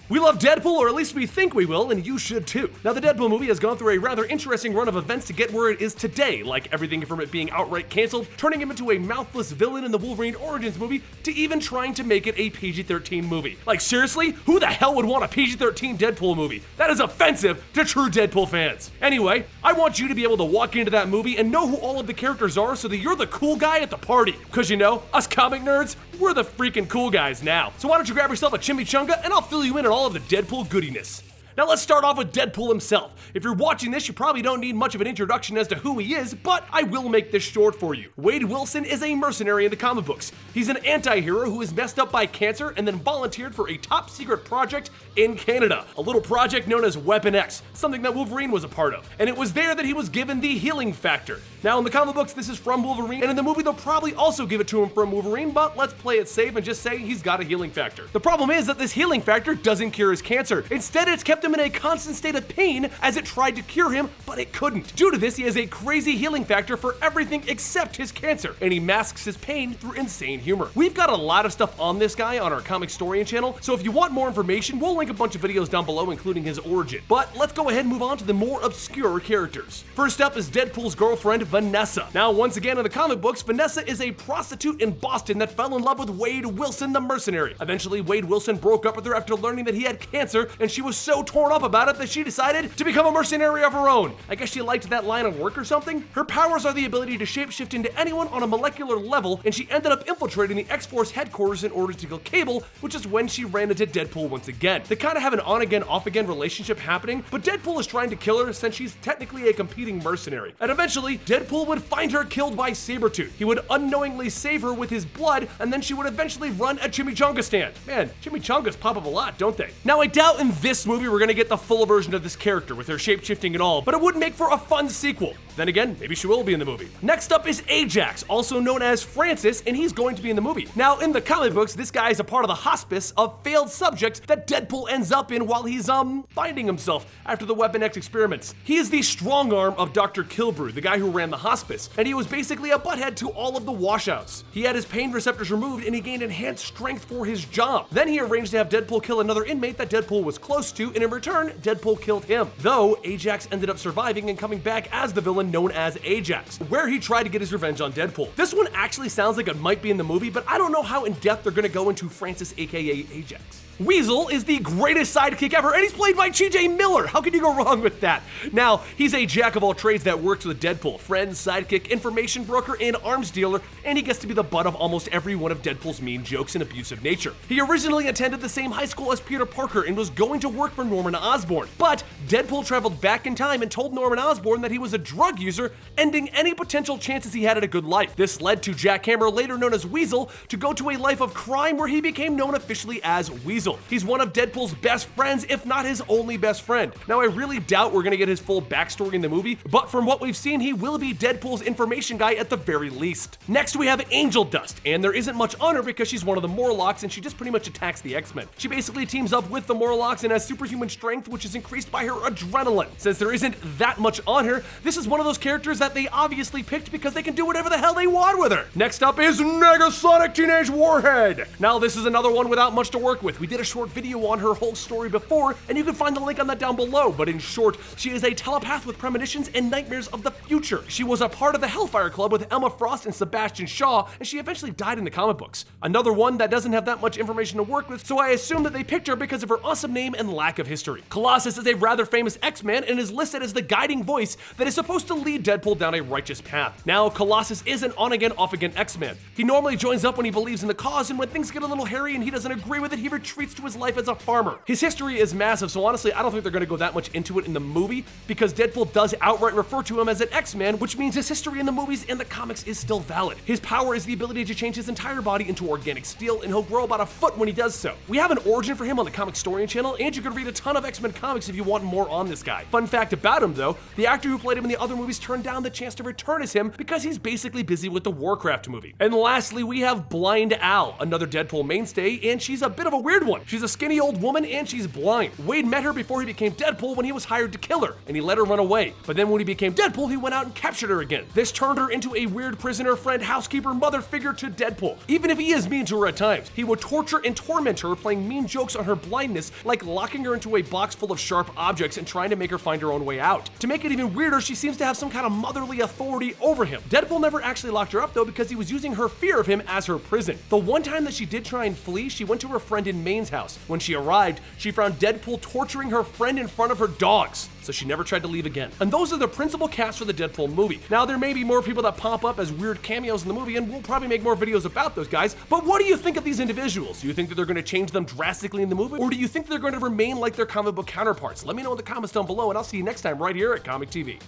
We love Deadpool, or at least we think we will, and you should too. Now, the Deadpool movie has gone through a rather interesting run of events to get where it is today, like everything from it being outright canceled, turning him into a mouthless villain in the Wolverine Origins movie, to even trying to make it a PG-13 movie. Like, seriously? Who the hell would want a PG-13 Deadpool movie? That is offensive to true Deadpool fans. Anyway, I want you to be able to walk into that movie and know who all of the characters are so that you're the cool guy at the party. Because you know, us comic nerds, we're the freaking cool guys now. So why don't you grab yourself a chimichanga and I'll fill you in on all of the Deadpool goodiness. Now let's start off with Deadpool himself. If you're watching this, you probably don't need much of an introduction as to who he is, but I will make this short for you. Wade Wilson is a mercenary in the comic books. He's an anti-hero who is messed up by cancer and then volunteered for a top secret project in Canada, a little project known as Weapon X, something that Wolverine was a part of. And it was there that he was given the healing factor. Now in the comic books, this is from Wolverine, and in the movie they'll probably also give it to him from Wolverine, but let's play it safe and just say he's got a healing factor. The problem is that this healing factor doesn't cure his cancer. Instead, it's kept him in a constant state of pain as it tried to cure him, but it couldn't. Due to this, he has a crazy healing factor for everything except his cancer, and he masks his pain through insane humor. We've got a lot of stuff on this guy on our Comicstorian channel, so if you want more information, we'll link a bunch of videos down below, including his origin. But let's go ahead and move on to the more obscure characters. First up is Deadpool's girlfriend, Vanessa. Now, once again in the comic books, Vanessa is a prostitute in Boston that fell in love with Wade Wilson, the mercenary. Eventually, Wade Wilson broke up with her after learning that he had cancer, and she was so torn up about it that she decided to become a mercenary of her own. I guess she liked that line of work or something. Her powers are the ability to shapeshift into anyone on a molecular level, and she ended up infiltrating the X-Force headquarters in order to kill Cable, which is when she ran into Deadpool once again. They kind of have an on-again, off-again relationship happening, but Deadpool is trying to kill her since she's technically a competing mercenary. And eventually, Deadpool would find her killed by Sabretooth. He would unknowingly save her with his blood, and then she would eventually run a chimichanga stand. Man, chimichangas pop up a lot, don't they? Now, I doubt in this movie we're gonna get the full version of this character with her shape-shifting and all, but it would make for a fun sequel. Then again, maybe she will be in the movie. Next up is Ajax, also known as Francis, and he's going to be in the movie. Now, in the comic books, this guy is a part of the hospice of failed subjects that Deadpool ends up in while he's, finding himself after the Weapon X experiments. He is the strong arm of Dr. Kilbrew, the guy who ran the hospice, and he was basically a butthead to all of the washouts. He had his pain receptors removed and he gained enhanced strength for his job. Then he arranged to have Deadpool kill another inmate that Deadpool was close to, and in return, Deadpool killed him. Though, Ajax ended up surviving and coming back as the villain known as Ajax, where he tried to get his revenge on Deadpool. This one actually sounds like it might be in the movie, but I don't know how in depth they're gonna go into Francis, aka Ajax. Weasel is the greatest sidekick ever, and he's played by T.J. Miller. How can you go wrong with that? Now, he's a jack of all trades that works with Deadpool, friend, sidekick, information broker, and arms dealer, and he gets to be the butt of almost every one of Deadpool's mean jokes and abusive nature. He originally attended the same high school as Peter Parker and was going to work for Norman Osborn, but Deadpool traveled back in time and told Norman Osborn that he was a drug user, ending any potential chances he had at a good life. This led to Jack Hammer, later known as Weasel, to go to a life of crime where he became known officially as Weasel. He's one of Deadpool's best friends, if not his only best friend. Now, I really doubt we're gonna get his full backstory in the movie, but from what we've seen, he will be Deadpool's information guy at the very least. Next, we have Angel Dust, and there isn't much on her because she's one of the Morlocks and she just pretty much attacks the X-Men. She basically teams up with the Morlocks and has superhuman strength, which is increased by her adrenaline. Since there isn't that much on her, this is one of those characters that they obviously picked because they can do whatever the hell they want with her. Next up is Negasonic Teenage Warhead. Now, this is another one without much to work with. We did a short video on her whole story before, and you can find the link on that down below, but in short, she is a telepath with premonitions and nightmares of the future. She was a part of the Hellfire Club with Emma Frost and Sebastian Shaw, and she eventually died in the comic books. Another one that doesn't have that much information to work with, so I assume that they picked her because of her awesome name and lack of history. Colossus is a rather famous X-Man and is listed as the guiding voice that is supposed to lead Deadpool down a righteous path. Now, Colossus is an on-again, off-again X-Man. He normally joins up when he believes in the cause, and when things get a little hairy and he doesn't agree with it, he retreats to his life as a farmer. His history is massive, so honestly, I don't think they're going to go that much into it in the movie because Deadpool does outright refer to him as an X-Man, which means his history in the movies and the comics is still valid. His power is the ability to change his entire body into organic steel, and he'll grow about a foot when he does so. We have an origin for him on the Comicstorian channel, and you can read a ton of X-Men comics if you want more on this guy. Fun fact about him though, the actor who played him in the other movies turned down the chance to return as him because he's basically busy with the Warcraft movie. And lastly, we have Blind Al, another Deadpool mainstay, and she's a bit of a weird one. one. She's a skinny old woman and she's blind. Wade met her before he became Deadpool when he was hired to kill her, and he let her run away. But then when he became Deadpool, he went out and captured her again. This turned her into a weird prisoner, friend, housekeeper, mother figure to Deadpool. Even if he is mean to her at times, he would torture and torment her, playing mean jokes on her blindness, like locking her into a box full of sharp objects and trying to make her find her own way out. To make it even weirder, she seems to have some kind of motherly authority over him. Deadpool never actually locked her up though, because he was using her fear of him as her prison. The one time that she did try and flee, she went to her friend in Maine's house. When she arrived, she found Deadpool torturing her friend in front of her dogs, so she never tried to leave again. And those are the principal cast for the Deadpool movie. Now, there may be more people that pop up as weird cameos in the movie, and we'll probably make more videos about those guys, but what do you think of these individuals? Do you think that they're going to change them drastically in the movie, or do you think they're going to remain like their comic book counterparts? Let me know in the comments down below, and I'll see you next time right here at Comic TV.